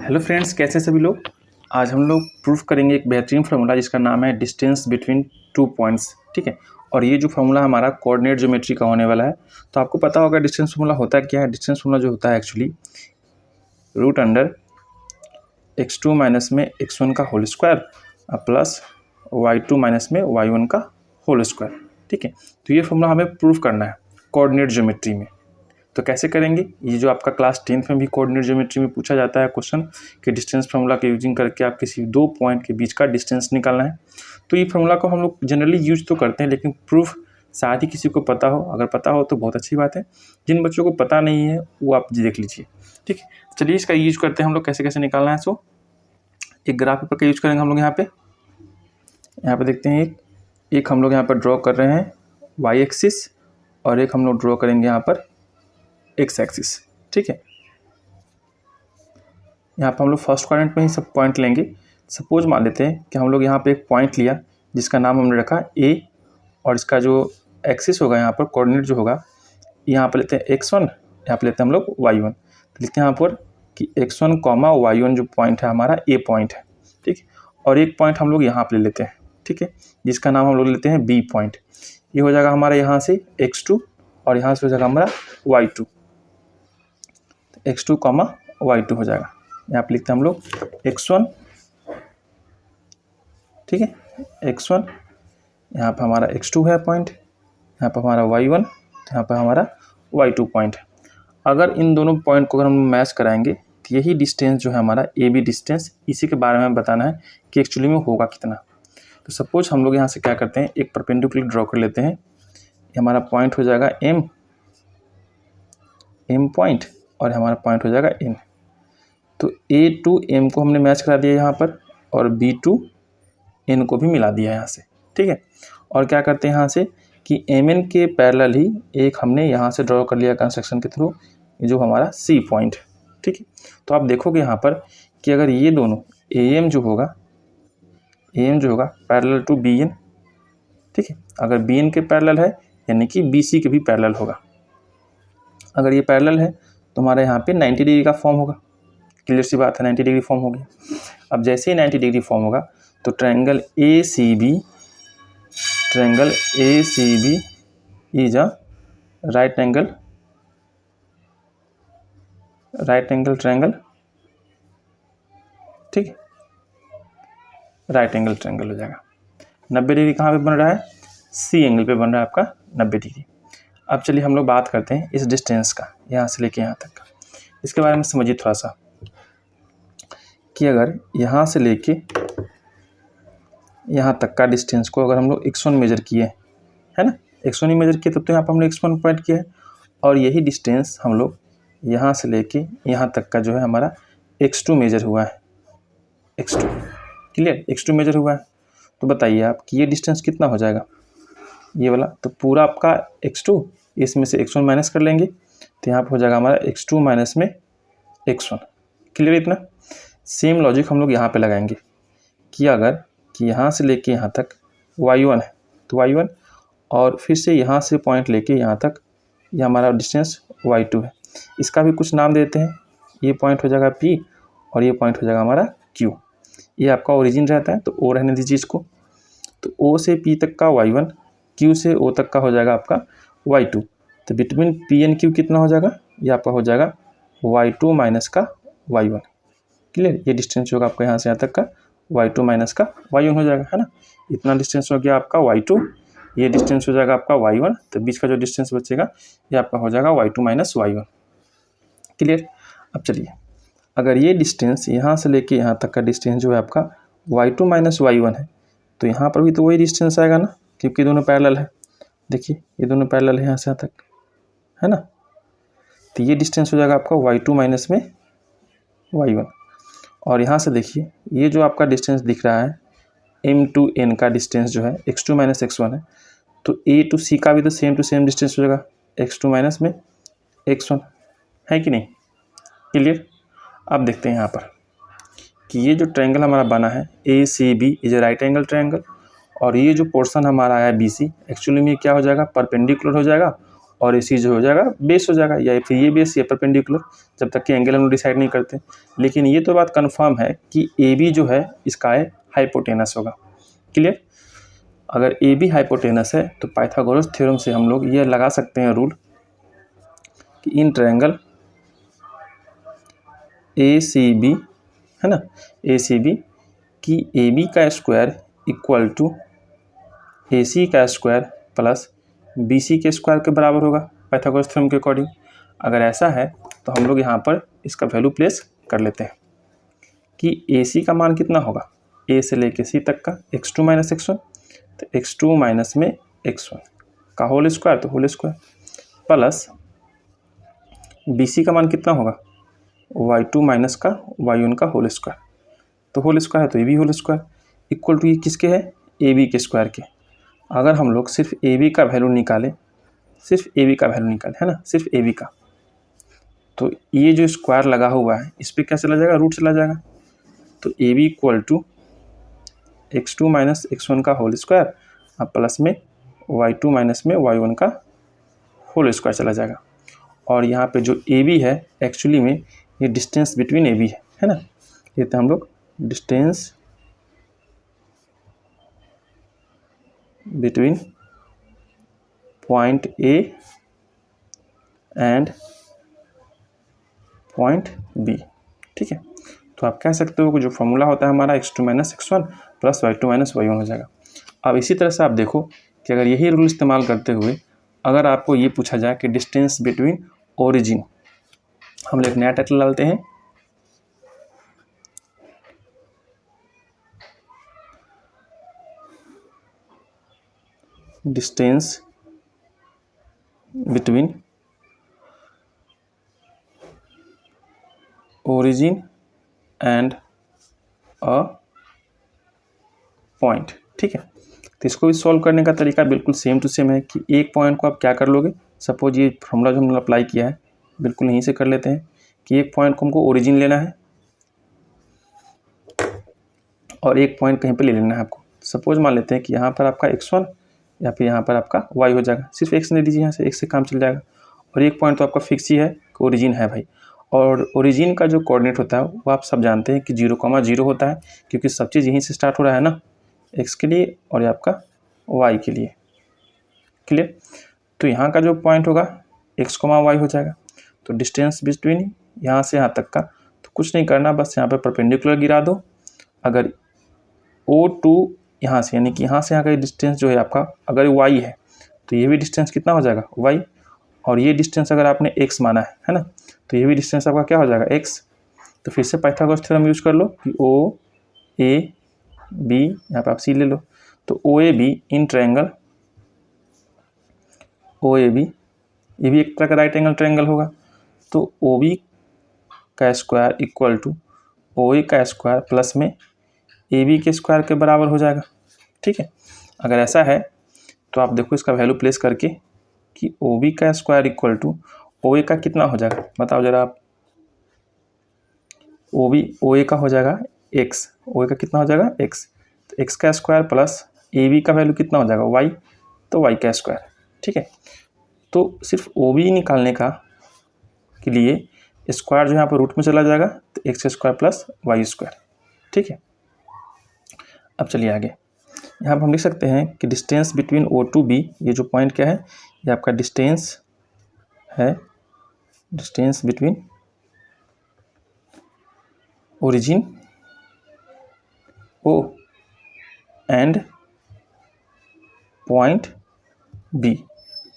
Hello friends, कैसे सभी लोग। आज हम लोग प्रूफ करेंगे एक बेहतरीन फार्मूला जिसका नाम है डिस्टेंस बिटवीन 2 पॉइंट्स। ठीक है, और ये जो फार्मूला हमारा कोऑर्डिनेट ज्योमेट्री का होने वाला है। तो आपको पता होगा डिस्टेंस फार्मूला होता क्या है। डिस्टेंस फार्मूला जो होता है actually root under x2 minus में x1 का whole square plus y2 minus में y1 का होल स्क्वायर। ठीक है, तो ये फार्मूला हमें प्रूफ करना है कोऑर्डिनेट ज्योमेट्री में। तो कैसे करेंगे, ये जो आपका क्लास 10th में भी कोऑर्डिनेट ज्योमेट्री में पूछा जाता है क्वेश्चन कि डिस्टेंस फार्मूला के यूजिंग करके आप किसी दो पॉइंट के बीच का डिस्टेंस निकालना है। तो ये फार्मूला को हम लोग जनरली यूज तो करते हैं, लेकिन प्रूफ शायद ही किसी को पता हो। अगर पता हो तो बहुत अच्छी बात है, जिन बच्चों को पता नहीं है वो आप देख लीजिए। ठीक है, चलिए इसका यूज करते हैं हम लोग कैसे कैसे निकालना है। सो एक ग्राफ पेपर का यूज करेंगे हम लोग। यहाँ पे देखते हैं एक हम लोग यहाँ पर ड्रॉ कर रहे हैं वाई एक्सिस, और एक हम लोग ड्रॉ करेंगे यहाँ पर एक्स एक्सिस। ठीक है, यहाँ पर हम लोग फर्स्ट क्वाड्रेंट में ही सब पॉइंट लेंगे। सपोज मान लेते हैं कि हम लोग यहाँ पे एक पॉइंट लिया जिसका नाम हमने रखा ए, और इसका जो एक्सिस होगा यहाँ पर कोऑर्डिनेट जो होगा, यहाँ पर लेते हैं x1, यहाँ पर लेते हैं हम लोग y1। तो लिखते हैं यहाँ पर कि x1 कॉमा y1 जो पॉइंट है हमारा ए पॉइंट है। ठीक है, और एक पॉइंट हम लोग यहाँ पर ले लेते हैं। ठीक है, जिसका नाम हम लोग लेते हैं बी पॉइंट। ये हो जाएगा हमारा यहाँ से x2, और यहाँ से हो जाएगा हमारा y2। x2 कॉमा y2 हो जाएगा। यहाँ पे लिखते हैं हम लोग x1। ठीक है, x1, यहाँ पर हमारा x2 है पॉइंट, यहाँ पर हमारा y1, यहाँ पर हमारा y2 पॉइंट। अगर इन दोनों पॉइंट को अगर हम मैच कराएंगे तो यही डिस्टेंस जो है हमारा ए बी डिस्टेंस, इसी के बारे में बताना है कि एक्चुअली में होगा कितना। तो सपोज हम लोग यहाँ से क्या करते हैं, एक परपेंडिकुलर ड्रॉ कर लेते हैं। ये हमारा पॉइंट हो जाएगा एम पॉइंट, और हमारा पॉइंट हो जाएगा एन। तो ए टू एम को हमने मैच करा दिया यहाँ पर, और बी टू एन को भी मिला दिया यहाँ से। ठीक है, और क्या करते हैं यहाँ से कि एम एन के पैरेलल ही एक हमने यहाँ से ड्रॉ कर लिया कंस्ट्रक्शन के थ्रू, जो हमारा सी पॉइंट। ठीक है, तो आप देखोगे यहाँ पर कि अगर ये दोनों ए एम जो होगा पैरेलल टू बी एन। ठीक है, अगर बी एन के पैरेलल है यानी कि बी सी के भी पैरेलल होगा। अगर ये पैरेलल है तो हमारे यहाँ पे 90 डिग्री का फॉर्म होगा। क्लियर सी बात है, 90 डिग्री फॉर्म हो गया। अब जैसे ही 90 डिग्री फॉर्म होगा तो triangle A C B is a right angle triangle. ठीक है, राइट एंगल ट्रायंगल हो जाएगा। 90 डिग्री कहाँ पे बन रहा है, सी एंगल पे बन रहा है आपका 90 डिग्री। अब चलिए हम लोग बात करते हैं इस डिस्टेंस का, यहाँ से लेके यहाँ तक का। इसके बारे में समझिए थोड़ा सा कि अगर यहाँ से लेके यहाँ तक का डिस्टेंस को अगर हम लोग x1 मेजर किए, है ना, x1 ही मेजर किए, तब तो यहाँ पर हमने x1 पॉइंट किया है। और यही डिस्टेंस हम लोग यहाँ से लेके यहाँ तक का जो है हमारा x2 मेजर हुआ है। x2 क्लियर, x2 मेजर हुआ है। तो बताइए आप कि ये डिस्टेंस कितना हो जाएगा, ये वाला। तो पूरा आपका x2, इसमें से x1 माइनस कर लेंगे तो यहाँ पर हो जाएगा हमारा x2 माइनस में x1। क्लियर इतना। सेम लॉजिक हम लोग यहाँ पे लगाएंगे कि अगर कि यहाँ से लेके यहाँ तक y1 है तो y1, और फिर से यहाँ से पॉइंट लेके यहाँ तक ये हमारा डिस्टेंस y2 है। इसका भी कुछ नाम देते हैं। ये पॉइंट हो जाएगा P, और ये पॉइंट हो जाएगा हमारा Q। ये आपका ओरिजिन रहता है, तो O रहने दीजिए इसको। तो O से P तक का y1, Q से O तक का हो जाएगा आपका y2। तो बिटवीन P एंड Q कितना हो जाएगा, ये आपका हो जाएगा y2 माइनस का y1। क्लियर, ये डिस्टेंस होगा आपका यहाँ से यहाँ तक का y2 माइनस का y1 हो जाएगा, है ना। इतना डिस्टेंस हो गया आपका y2, ये डिस्टेंस हो जाएगा आपका y1। तो बीच का जो डिस्टेंस बचेगा ये आपका हो जाएगा y2 माइनस y1। क्लियर। अब चलिए, अगर ये डिस्टेंस यहाँ से लेके यहाँ तक का डिस्टेंस जो है आपका y2 माइनस y1 है, तो यहाँ पर भी तो वही डिस्टेंस आएगा ना, क्योंकि दोनों पैरेलल है। देखिए ये दोनों पैरेलल है यहाँ से यहाँ तक, है ना। तो ये डिस्टेंस हो जाएगा आपका y2 माइनस में y1। और यहाँ से देखिए ये जो आपका डिस्टेंस दिख रहा है m टू n का डिस्टेंस जो है x2 माइनस x1 है, तो a टू c का भी तो सेम टू सेम डिस्टेंस हो जाएगा x2 माइनस में x1, है कि नहीं। क्लियर। अब देखते हैं यहाँ पर कि ये जो ट्रायंगल हमारा बना है ACB is a right angle triangle, और ये जो पोर्शन हमारा आया BC एक्चुअली में क्या हो जाएगा, परपेंडिकुलर हो जाएगा और AC जो हो जाएगा बेस हो जाएगा, या फिर ये बेस या परपेंडिकुलर, जब तक कि एंगल हम लोग डिसाइड नहीं करते। लेकिन ये तो बात कन्फर्म है कि AB जो है इसका हाइपोटेनस होगा। क्लियर? अगर AB हाइपोटेनस है तो पाइथागोरस थ्योरम से हम लोग ये लगा सकते हैं रूल कि इन ट्रायंगल ACB है ना, ACB की AB का स्क्वायर इक्वल टू AC का स्क्वायर प्लस BC के स्क्वायर के बराबर होगा पाइथागोरस थ्योरम के अकॉर्डिंग। अगर ऐसा है तो हम लोग यहाँ पर इसका वैल्यू प्लेस कर लेते हैं कि AC का मान कितना होगा, A से लेके C तक का x2 माइनस x1, तो x2 माइनस में x1 का होल स्क्वायर, तो होल स्क्वायर प्लस BC का मान कितना होगा, y2 माइनस का y1 का होल स्क्वायर, तो होल स्क्वायर है तो ये भी होल स्क्वायर इक्वल टू ये किसके है, AB के स्क्वायर के। अगर हम लोग सिर्फ AB का वैल्यू निकालें, सिर्फ AB का वैल्यू निकालें है ना, सिर्फ AB का, तो ये जो स्क्वायर लगा हुआ है इस पर क्या चला जाएगा, रूट चला जाएगा। तो AB equal to x2 minus x1 का होल स्क्वायर अब प्लस में y2 माइनस में y1 का होल स्क्वायर चला जाएगा। और यहाँ पे जो AB है एक्चुअली में ये डिस्टेंस बिटवीन AB है ना, ये तो हम लोग distance between point A and point B, ठीक है। तो आप कह सकते हो कि जो फॉर्मूला होता है हमारा x2 minus x1 plus y2 minus y1 हो जाएगा। अब इसी तरह से आप देखो कि अगर यही रूल इस्तेमाल करते हुए अगर आपको ये पूछा जाए कि डिस्टेंस बिटवीन ओरिजिन, हम लोग एक नया टाइटल डालते हैं, distance between origin and a point, ठीक है। तो इसको भी सॉल्व करने का तरीका बिल्कुल सेम टू सेम है कि एक पॉइंट को आप क्या कर लोगे, सपोज ये फॉर्मूला जो हमने अप्लाई किया है बिल्कुल यहीं से कर लेते हैं कि एक पॉइंट को हमको ओरिजिन लेना है और एक पॉइंट कहीं पे ले लेना है आपको। सपोज मान लेते हैं कि यहाँ पर आपका x1 या फिर यहाँ पर आपका y हो जाएगा, सिर्फ x ले लीजिए, यहाँ से x से काम चल जाएगा। और एक पॉइंट तो आपका फिक्स ही है कि ओरिजिन है भाई, और ओरिजिन का जो कोऑर्डिनेट होता है वो आप सब जानते हैं कि 0,0 होता है, क्योंकि सब चीज़ यहीं से स्टार्ट हो रहा है ना, x के लिए और ये आपका y के लिए। क्लियर? तो यहाँ का जो पॉइंट होगा x, y हो जाएगा। तो डिस्टेंस बिटवीन यहाँ से यहाँ तक का तो कुछ नहीं करना, बस यहाँ पर परपेंडिकुलर गिरा दो। अगर O2 यहाँ से, यानी कि यहाँ से यहाँ का डिस्टेंस जो है आपका अगर y है तो ये भी डिस्टेंस कितना हो जाएगा y, और ये डिस्टेंस अगर आपने x माना है ना, तो ये भी डिस्टेंस आपका क्या हो जाएगा x। तो फिर से पाइथागोरस थ्योरम यूज कर लो कि OAB, यहाँ पे आप C ले लो, तो OAB इन ट्रायंगल OAB, ये भी एक तरह का राइट एंगल ट्रायंगल होगा, तो OB का स्क्वायर इक्वल टू OA का स्क्वायर प्लस में AB के स्क्वायर के बराबर हो जाएगा, ठीक है। अगर ऐसा है तो आप देखो इसका वैल्यू प्लेस करके कि OB का स्क्वायर इक्वल टू OA का कितना हो जाएगा, बताओ जरा आप। OA का हो जाएगा x, OA का कितना हो जाएगा x, तो x का स्क्वायर प्लस AB का वैल्यू कितना हो जाएगा y, तो y का स्क्वायर, ठीक है। तो सिर्फ OB निकालने का के लिए स्क्वायर जो यहाँ पर रूट में चला जाएगा, तो x square plus y square, ठीक है। अब चलिए आगे, यहाँ पर हम लिख सकते हैं कि distance between O to B, ये जो पॉइंट क्या है, ये आपका डिस्टेंस है, distance between origin O and point B,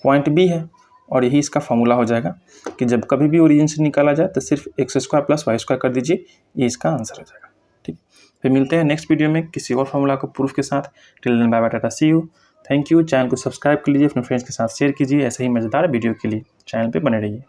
point B है, और यही इसका फॉर्मूला हो जाएगा कि जब कभी भी ओरिजिन से निकाला जाए तो सिर्फ x square plus y square कर दीजिए, ये इसका आंसर हो जाएगा, ठीक। फिर मिलते हैं नेक्स्ट वीडियो में किसी और फॉर्मूला को प्रूफ के साथ। Till then bye bye, tata, see you, thank you. Channel को सब्सक्राइब कर लीजिए, अपने फ्रेंड्स के साथ शेयर कीजिए ऐसे ही मज़ेदार वीडियो के लिए, चैनल पे बने रहिए।